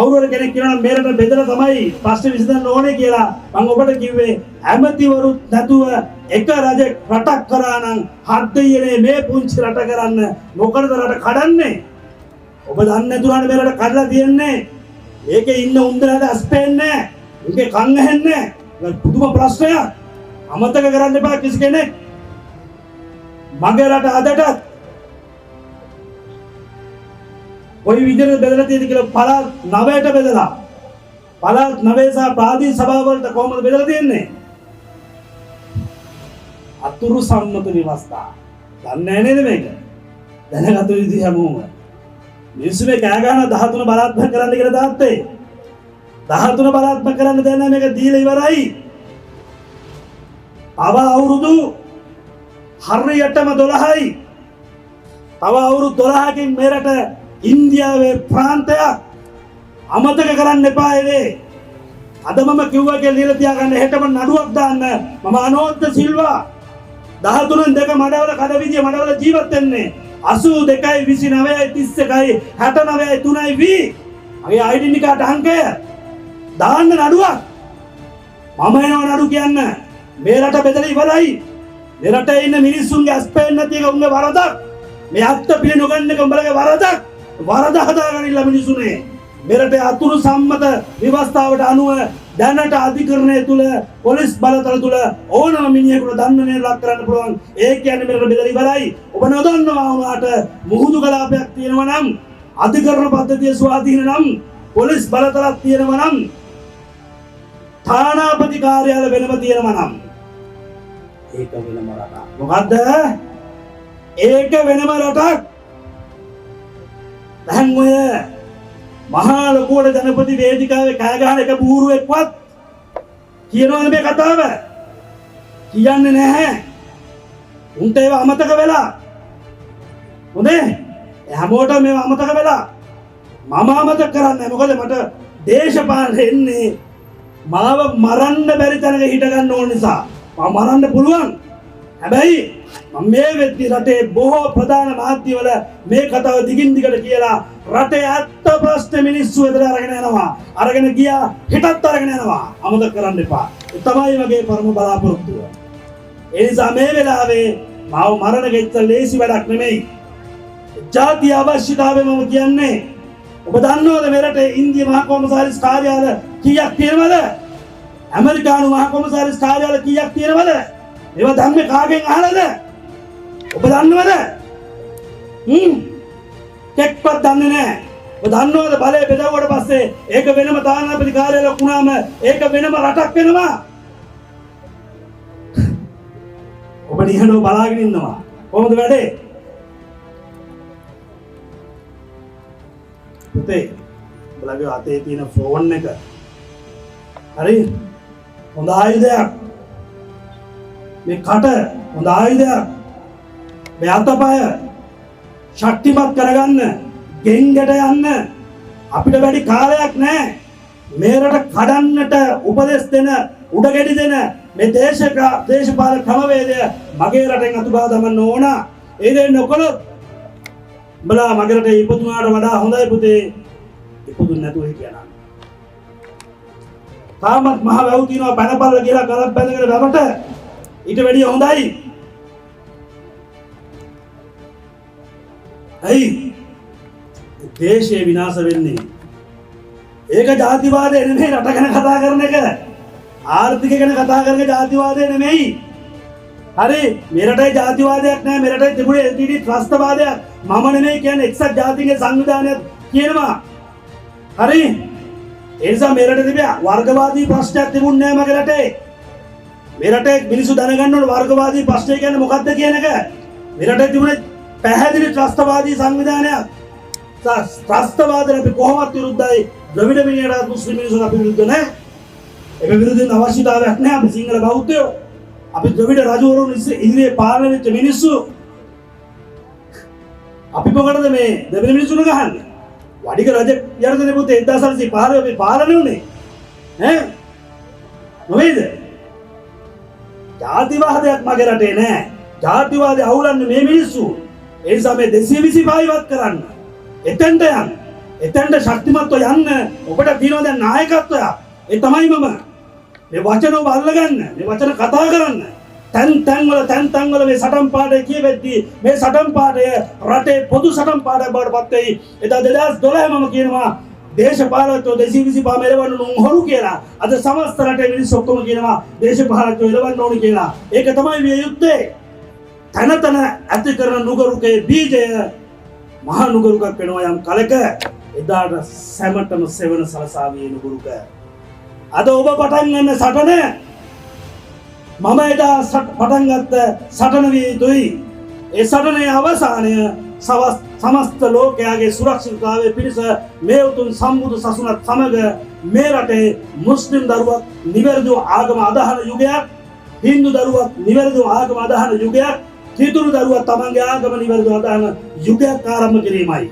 කවුරු කෙනෙක් කියනවා මේ රට බෙදලා තමයි ප්‍රශ්න විසඳන්න ඕනේ කියලා මම ඔබට කිව්වේ ඇමතිවරුත් නැතුව එක රටක් කරා නම් හද්දියේ මේ පුංචි රට කරන්න මොකටද රට කඩන්නේ? ඔබ දන්නේ නැතුණානේ මේ රට කඩලා තියන්නේ. ඒකේ ඉන්න උන්දරට අස්පෙන්නේ නැහැ. උන්ගේ කන් ඇහෙන්නේ නැහැ. පුදුම ප්‍රශ්නයක්. අමතක කරන්න එපා කිසි කෙනෙක්. මගේ රට අදටත් කොයි විදිහට බෙදලා තියෙද කියලා පළාත් 9ට බෙදලා පළාත් 9 සහ ප්‍රාදේශීය සභා වලට කොහොමද බෙදලා තියෙන්නේ? අතුරු සම්මත ව්‍යවස්ථා. දන්නේ නැහැ නේද මේක? දැනගත යුතු හැමෝම. මිනිස්සු මේ කෑ ගහන 13 බලාත්මක කරන්න කියලා තාත්තේ. 13 බලාත්මක කරන්න දැන් මේක දීලා ඉවරයි. තව අවුරුදු හරියටම 12යි. තව අවුරුදු 12කින් මේ රට ඉන්දියාවේ ප්‍රාන්තයක් අමතක කරන්න එපා ඒ. අද මම කිව්වා කියලා ලියලා තියාගන්න හෙටම නඩුවක් දාන්න. මම අනෝද්ද සිල්වා 13න් 2 මඩවල කඩවිදිය මඩවල ජීවත් වෙන්නේ 82යි 29යි 31යි 69යි 3යි V. මගේ ඩෙන්ටි කාඩ් අංකය දාන්න නඩුවක්. මම එනවා නඩු කියන්න. මේ රට බෙදලා ඉවරයි. මේ රටේ ඉන්න මිනිස්සුන්ගේ අස්පෙන් නැති එක උන්ගේ වරදක්. මේ අත්ත පිළ නොගන්න එක උඹලගේ වරදක්. වරද හදාගනින්න මිනිසුනේ. මෙරටේ අතුරු සම්මත ව්‍යවස්ථාවට අනුව දැනට අධිකරණය තුල පොලිස් බලතල තුල ඕනම මිනිහෙකුට දඬුවමක් ලක් කරන්න පුළුවන්. ඒ කියන්නේ මෙරට බෙදලා ඉවරයි. ඔබ නොදන්නවා වුණාට මුහුදු කලාපයක් තියෙනවා නම් අධිකරණ පද්ධතිය ස්වාධීන නම් පොලිස් බලතලක් තියෙනවා නම් ථානාපති කාර්යාල වෙනම තියෙනවා නම් ඒක වෙනම රටක්. මොකද්ද? ඒක වෙනම රටක්. දැන් ඔය මහා ලොකුවට ජනපති වේදිකාවේ කෑ ගහන එක බූරුවෙක්වත් කියනවද මේ කතාව? කියන්නේ නැහැ. උන්ට ඒව අමතක වෙලා. හොඳේ? හැමෝටම මේව අමතක වෙලා. මම අමතක කරන්නේ මොකද මට දේශපාලනේ එන්නේ මාව මරන්න බැරි තැනක හිට ගන්න ඕන නිසා. මම මරන්න පුළුවන්. හැබැයි මම මේ වෙද්දි රටේ බොහෝ ප්‍රධාන මාධ්‍යවල මේ කතාව දිගින් දිගට කියලා රටේ අත්ත ප්‍රශ්න මිනිස්සු එතන අරගෙන යනවා. අරගෙන ගියා හිටත් අරගෙන යනවා. අමතක කරන්න එපා. ඒ තමයි මගේ පරම බලාපොරොත්තුව. ඒ නිසා මේ වෙලාවේ මාව මරණ ගෙච්ච ලේසි වැඩක් නෙමෙයි. ජාතිය අවශ්‍යතාවය මම කියන්නේ. ඔබ දන්නවද මේ රටේ ඉන්දියා මහා කොමසාරිස් කාර්යාල කීයක් තියෙනවද? ඇමරිකානු මහා කොමසාරිස් කාර්යාල කීයක් තියෙනවද? ඒවා ධම්මේ කාගෙන් අහලාද? ඔබ දන්නවද? එක්කවත් දන්නේ නැහැ. ඔබ දන්නවද බලය බෙදුවට පස්සේ ඒක වෙනම තානාපති කාර්යාලයක් වුණාම ඒක වෙනම රටක් වෙනවා. ඔබ නිහඬව බලාගෙන ඉන්නවා. කොහොමද වැඩේ? පුතේ ඔයාලගේ අතේ තියෙන ෆෝන් එක හරි හොඳ ආයුධයක්. මේ කට හොඳ ආයුධයක්. මේ අතපය ශක්තිමත් කරගන්න ගෙන්ගට යන්න අපිට වැඩි කාලයක් නැහැ. මේ රට කඩන්නට උපදෙස් දෙන උඩගෙඩි දෙන මේ දේශපාලන ක්‍රමවේදය මගේ රටෙන් අතුගා දමන්න ඕන. ඒ දෙන්න නොකළොත් බලා මගේ රටේ ඉපදුනාට වඩා හොඳයි පුතේ. ඉපදුන්නේ නැතුව හිටියනම් තාමත් මහ වැව් තියනවා පැනපල්ල කියලා ගලක් බැඳගෙන වැවට ඊට වැඩිය හොඳයි. ඇයි දේශය විනාශ වෙන්නේ? ඒක ජාතිවාදය නෙමෙයි. රට ගැන කතා කරන එක ආර්ථිකය ගැන කතා කරන ජාතිවාදය නෙමෙයි. හරි මේ රටේ ජාතිවාදයක් නැහැ. මේ රටේ තිබුණේ LTT ත්‍රස්තවාදයක්. මම නෙමෙයි කියන්නේ එක්සත් ජාතීන්ගේ සංවිධානයක් කියනවා. හරි ඒ නිසා මේ රටේ තිබ්බ වර්ගවාදී ප්‍රශ්නයක් තිබුණේ නැහැ මගේ රටේ. මේ රටේ මිනිස්සු දැනගන්න ඕන වර්ගවාදී ප්‍රශ්නය කියන්නේ මොකක්ද කියන එක. මේ රටේ තිබුණේ පැහැදිලි ත්‍රස්තවාදී සංවිධානයක්. ත්‍රස්තවාදයට අපි කොහොමද විරුද්ධයි? ද්‍රවිඩ මිනිහට මුස්ලිම් මිනිස්සු අපි විරුද්ධ නැහැ. ඒක විරුද්ධ අවශ්‍යතාවයක් නැහැ. අපි සිංහල බෞද්ධයෝ. අපි ද්‍රවිඩ රජවරුන් ඉදිරියේ පාලනය වෙච්ච මිනිස්සු. අපි මොකටද මේ ද්‍රවිඩ මිනිස්සුන් ගහන්නේ? වඩික රජ යටතේ පුතේ 1905 අපි පාලනය උනේ. ඈ මොකේද? ජාතිවාදයක් මගේ රටේ නැහැ. ජාතිවාදය අවුලන්නේ මේ මිනිස්සු. ඒ නිසා මේ 225 ඉවත් කරන්න. එතෙන්ට යන්න. එතෙන්ට ශක්තිමත්ව යන්න ඔබට තියෙනවා දැන් නායකත්වය. ඒ තමයි මම මේ වචන ඔබ අල්ලගන්න, මේ වචන කතා කරන්න. තැන් වල මේ සටන් පාඩය කියවෙද්දී මේ සටන් පාඩය රටේ පොදු සටන් පාඩයක් බවට පත් වෙයි. එදා 2012 මම කියනවා දේශපාලකයෝ 225 එලවන්න හොරු කියලා. අද සමස්ත රටේ මිනිස්සු ඔක්කොම කියනවා දේශපාලකයෝ එලවන්න ඕනි කියලා. ඒක තමයි මේ යුද්ධේ. තන ඇති කරන නුගරුකේ බීජය මහ නුගරුකක් වෙනවා යම් කලක. එදාට සැමටම සෙවන සලසාවියේ නුගරුක. අද ඔබ පටන් ගන්න සටන මම එදා පටන් ගත්ත සටන විය යුතුයි. ඒ සටනේ අවසානය සමස්ත ලෝකයාගේ සුරක්ෂිතතාවය පිණිස මේ උතුම් සම්බුදු සසුනත් සමග මේ රටේ මුස්ලිම් දරුවක් නිවැරදිව ආගම අදහන යුගයක්, හින්දු දරුවක් නිවැරදිව ආගම අදහන යුගයක්, කිතුරු දරුවක් තමන්ගේ ආගම නිවැරදිව අදහන යුගයක් ආරම්භ කිරීමයි.